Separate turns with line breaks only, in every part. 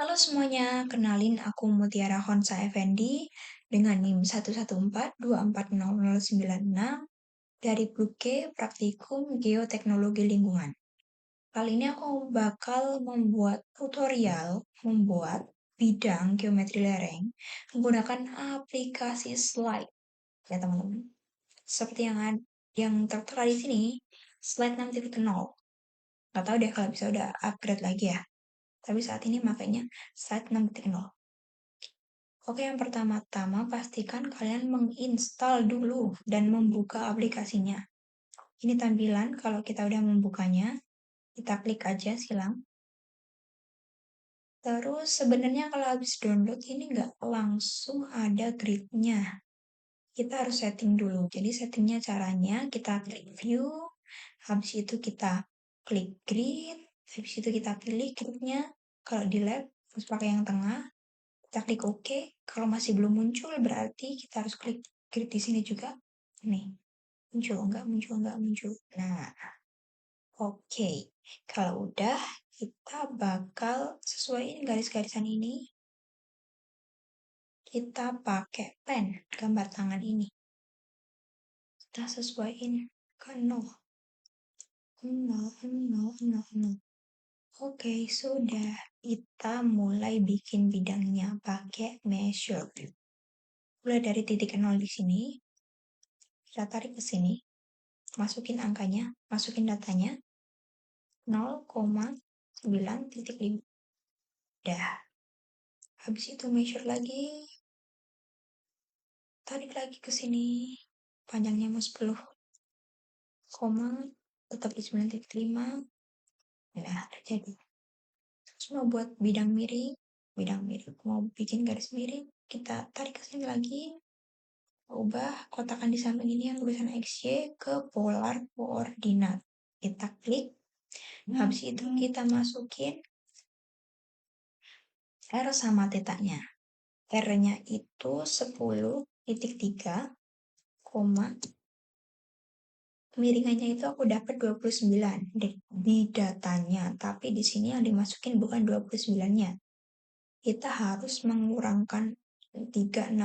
Halo semuanya, kenalin aku Mutiara Honsa Effendi dengan NIM 114240096 dari Bluke Praktikum Geoteknologi Lingkungan. Kali ini aku bakal membuat tutorial membuat bidang geometri lereng menggunakan aplikasi slide ya teman-teman. Seperti yang tertera di sini, slide 6.0. Nggak tahu deh kalau bisa udah upgrade lagi ya. Tapi saat ini makanya slide 6.0. Oke, yang pertama-tama pastikan kalian menginstal dulu dan membuka aplikasinya. Ini tampilan kalau kita udah membukanya, kita klik aja silang. Terus sebenarnya kalau habis download ini nggak langsung ada gridnya. Kita harus setting dulu. Jadi settingnya caranya kita klik view, habis itu kita klik grid, habis itu kita pilih gridnya. Kalau di lab, harus pakai yang tengah. Kita klik OK. Kalau masih belum muncul, berarti kita harus klik grid di sini juga. Nih, muncul, enggak muncul, enggak muncul. Nah, oke. Kalau udah, kita bakal sesuaiin garis-garisan ini. Kita pakai pen, gambar tangan ini. Kita sesuaiin ke 0. 0, 0, 0, 0. Oke, sudah. Kita mulai bikin bidangnya pakai measure. Mulai dari titik 0 di sini, kita tarik ke sini, masukin angkanya, masukin datanya, 0,9.5. Dah. Habis itu measure lagi, tarik lagi ke sini, panjangnya mau 10, koma, tetap di 9.5. Nah, terjadi. Terus mau buat bidang miring, mau bikin garis miring, kita tarik ke sini lagi, ubah kotakan di samping ini yang tulisan XY ke polar koordinat. Kita klik, habis itu kita masukin R sama tetanya. R-nya itu 10.3, kemiringannya itu aku dapat 29 di datanya, tapi di sini yang dimasukin bukan 29-nya. Kita harus mengurangkan 360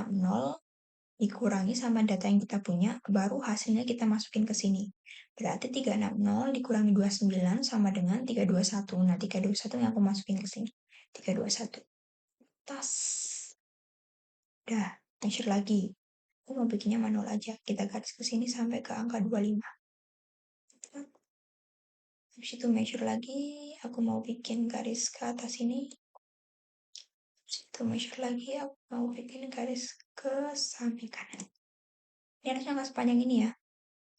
dikurangi sama data yang kita punya, baru hasilnya kita masukin ke sini. Berarti 360 dikurangi 29 sama dengan 321. Nah, 321 yang aku masukin ke sini. 321. Tas. Udah, measure lagi. Aku mau bikinnya manual aja. Kita garis ke sini sampai ke angka 25. Habis itu measure lagi. Aku mau bikin garis ke atas ini. Habis itu measure lagi. Aku mau bikin garis ke samping kanan. Ini harusnya nggak sepanjang ini ya.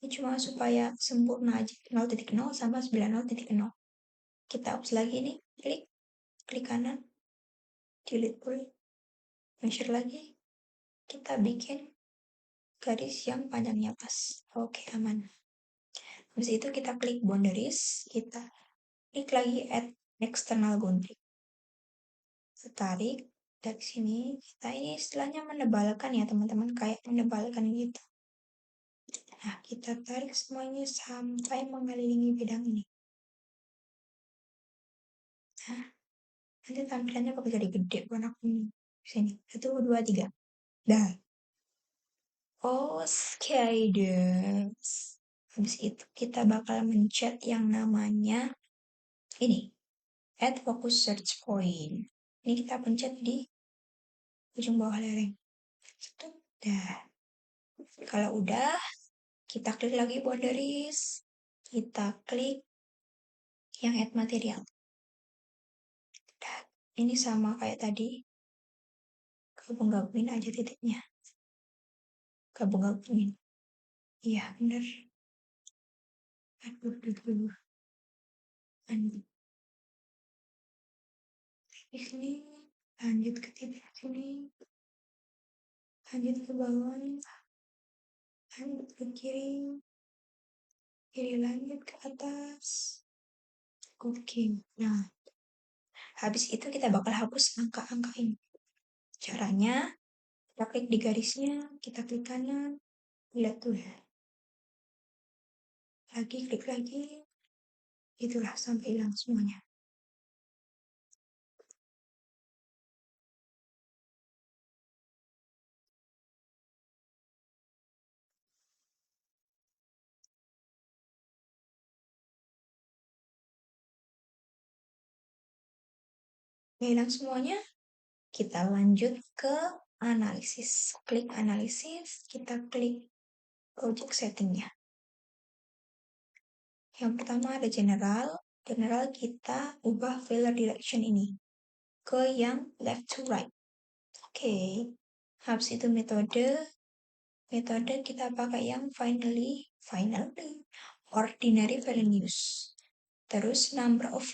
Ini cuma supaya sempurna aja. 0.0 sama 90.0. Kita hapus lagi nih. Klik kanan. Delete dulu. Measure lagi. Kita bikin garis yang panjangnya pas. Oke, aman. Habis itu kita klik boundaries, kita klik lagi add external boundary. Tarik dari sini, kita ini istilahnya menebalkan ya teman-teman, kayak menebalkan gitu. Nah, kita tarik semuanya sampai mengelilingi bidang ini. Nah, nanti tampilannya bakal jadi gede warna kuning. Sini, 1, 2, 3. Dah. Oke deh. Habis itu kita bakal mencet yang namanya ini, add focus search point. Ini kita pencet di ujung bawah lereng. Dah. Kalau udah, kita klik lagi boundaries. Kita klik yang add material. Dah. Ini sama kayak tadi. Gabung-gabungin aja titiknya. Gabung-gabungin. Iya, bener. Aduh, aduh. Di sini, lanjut ke titik sini. Lanjut ke bawah. Lanjut ke kiri. Kiri lanjut ke atas. Oke, nah. Habis itu kita bakal hapus angka-angka ini. Caranya, kita klik di garisnya, kita klik kanan, lihat tuh ya. Lagi, klik lagi. Itulah sampai hilang semuanya. hilang semuanya, kita lanjut ke analisis. Klik analisis, kita klik project settingnya. Yang pertama ada general. General kita ubah failure direction ini ke yang left to right. Oke. Habis itu metode kita pakai yang finally ordinary values. Terus number of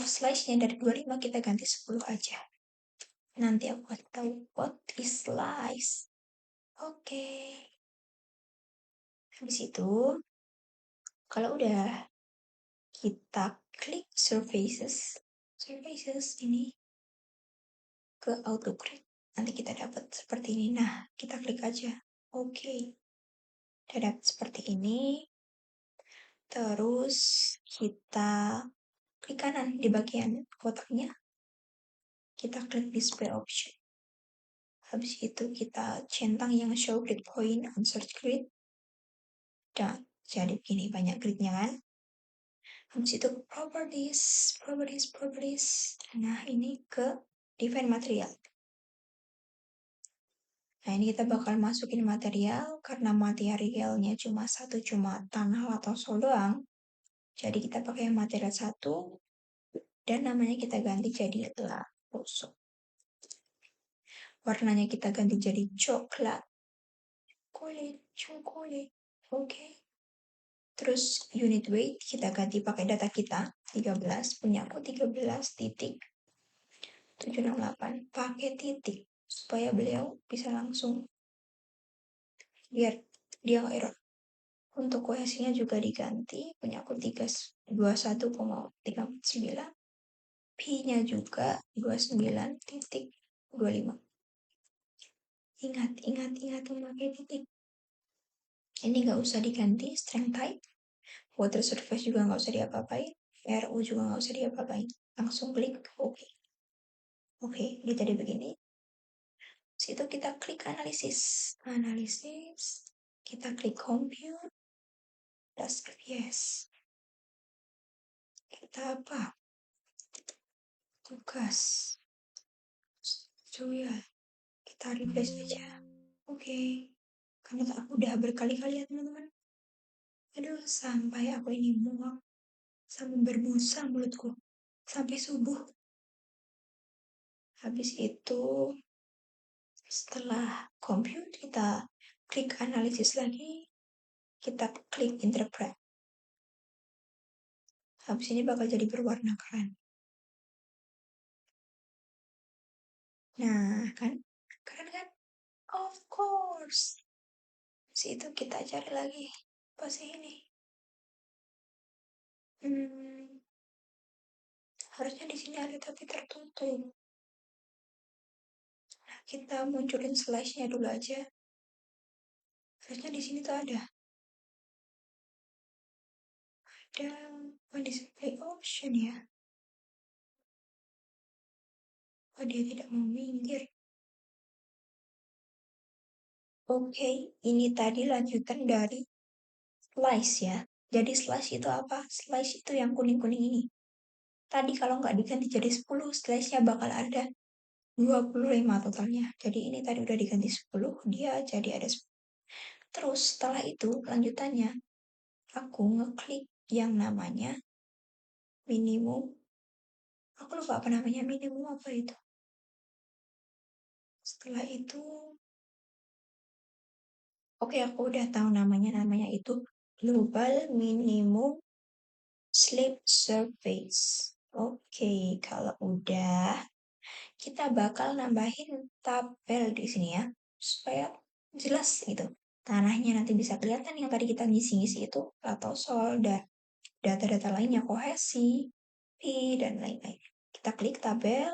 slash-nya dari 25 kita ganti 10 aja. Nanti aku kasih tahu what is slice. Oke. Habis itu, kalau udah kita klik surfaces ini ke autogrid. Nanti kita dapat seperti ini. Nah, kita klik aja. Oke. Udah dapat seperti ini. Terus kita klik kanan di bagian kotaknya. Kita klik display option. Habis itu kita centang yang show grid point on search grid. Dan jadi begini banyak gridnya kan. Habis itu properties. Nah ini ke define material. Nah ini kita bakal masukin material. Karena materialnya cuma tanah atau sol doang. Jadi kita pakai material 1. Dan namanya kita ganti jadi laposo. Warnanya kita ganti jadi coklat. Coklat. Oke. Terus unit weight kita ganti pakai data kita 13, punya aku 13.768 pakai titik supaya beliau bisa langsung biar dia error. Untuk kohesinya juga diganti, punya aku 21,349. P-nya juga 29.25. Ingat memakai titik. Ini nggak usah diganti strength type. Water surface juga nggak usah diapa-apain. RU juga nggak usah diapa-apain. Langsung klik OK. Oke, dia jadi begini. Situ kita klik analisis. Kita klik compute. Das yes. Kita apa? Tugas. Tutorial. Kita refresh aja. Oke. Karena aku udah berkali-kali ya teman-teman. Aduh, sampai aku ini muak. Sampai berbusa mulutku. Sampai subuh. Habis itu, setelah compute, kita klik analisis lagi. Kita klik interpret. Habis ini bakal jadi berwarna keren. Nah, kan? Keren kan? Of course. Habis itu kita cari lagi. Apa sih ini? Harusnya di sini ada tapi tertutup. Nah, kita munculin slash-nya dulu aja. Harusnya di sini tuh ada. Ada display option ya. Oh, dia tidak mau minggir. Oke, ini tadi lanjutan dari slice ya. Jadi slice itu apa? Slice itu yang kuning-kuning ini. Tadi kalau nggak diganti jadi 10, slice-nya bakal ada 25 totalnya. Jadi ini tadi udah diganti 10, dia jadi ada 10. Terus setelah itu lanjutannya, aku ngeklik yang namanya minimum. Aku lupa apa namanya, minimum apa itu. Setelah itu, oke aku udah tahu namanya itu global minimum sleep surface. Oke, kalau udah, kita bakal nambahin tabel di sini ya, supaya jelas gitu. Tanahnya nanti bisa kelihatan yang tadi kita ngisi-ngisi itu, atau sol, dan data-data lainnya, kohesi, P, dan lain-lain. Kita klik tabel,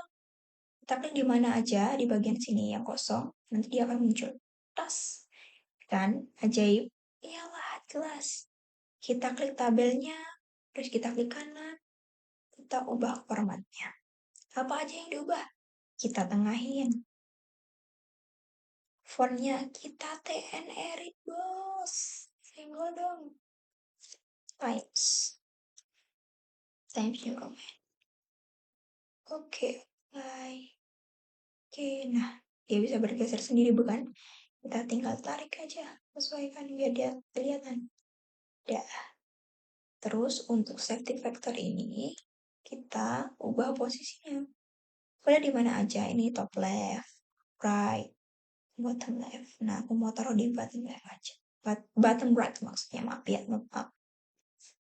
kita klik di mana aja, di bagian sini yang kosong, nanti dia akan muncul. Tas, kan? Ajaib. Iyalah, jelas. Kita klik tabelnya, terus kita klik kanan, kita ubah formatnya. Apa aja yang diubah? Kita tengahin. Fontnya kita TNR bos. Senggol dong. Times New Roman. Oke, Oke, nah dia bisa bergeser sendiri bukan? Kita tinggal tarik aja, sesuaikan biar dia kelihatan. Ya. Terus untuk safety factor ini kita ubah posisinya. Boleh di mana aja, ini top left, right, bottom left. Nah, aku mau taruh di bottom left aja. Bottom right maksudnya, maaf ya, maaf.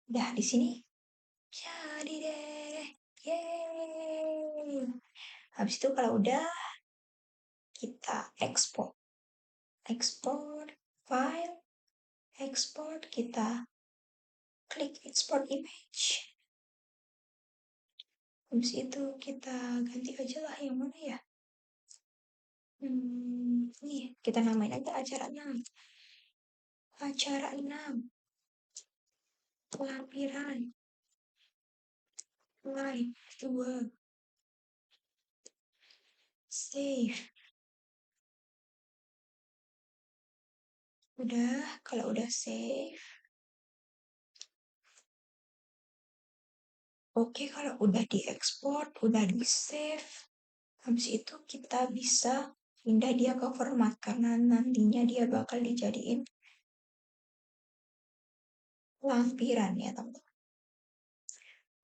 Udah di sini. Jadi deh. Yeay. Habis itu kalau udah, kita export. Export file, export, kita klik export image. Habis itu kita ganti aja lah yang mana ya. Nih, kita namain aja acara 6. Acara 6. Lampiran. Live 2. Save. Udah, kalau udah save. Oke, kalau udah diekspor, udah di save. Habis itu kita bisa pindah dia ke format karena nantinya dia bakal dijadiin lampiran ya teman-teman.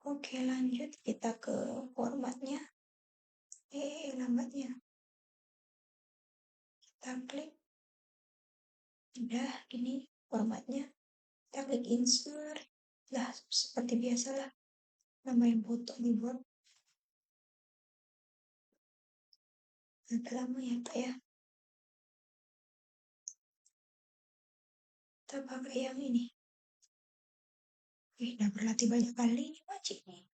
Oke, lanjut kita ke formatnya. Lambatnya. Kita klik. Udah, ini formatnya. Kita klik insert. Lah, seperti biasalah. Nambahin foto di Word. Agak lama ya, Pak ya. Kita pakai yang ini. Udah berlatih banyak kali ini wajib nih.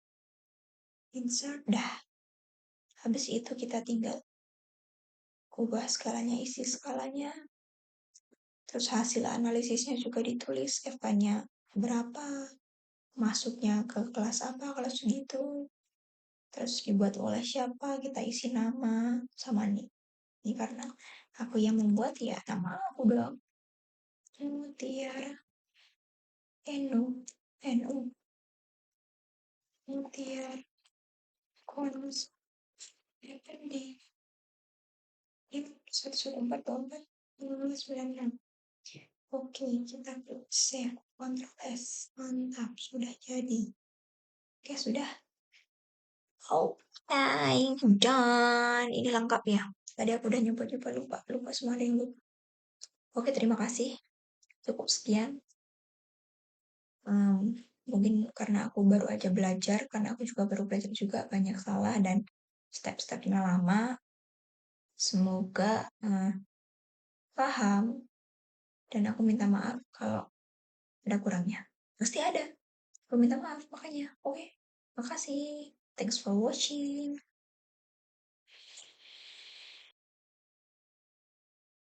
Insert, dah. Habis itu kita tinggal ubah skalanya, isi skalanya. Terus hasil analisisnya juga ditulis, FK-nya berapa, masuknya ke kelas apa, kelas segitu. Terus dibuat oleh siapa, kita isi nama sama nih. Ini karena aku yang membuat ya nama aku dong. Mutiara NU NU Mutiara Konus FND 1114 Oke, kita klik save, Ctrl S, mantap, sudah jadi. Oke, sudah. Oke, dan ini lengkap ya. Tadi aku udah nyoba-nyoba lupa semua ada yang lupa. Oke, terima kasih. Cukup sekian. Mungkin karena aku baru aja belajar, karena aku juga baru belajar juga banyak salah dan step-stepnya lama. Semoga paham dan aku minta maaf kalau ada kurangnya. Pasti ada. Aku minta maaf makanya. Oke, makasih. Thanks for watching.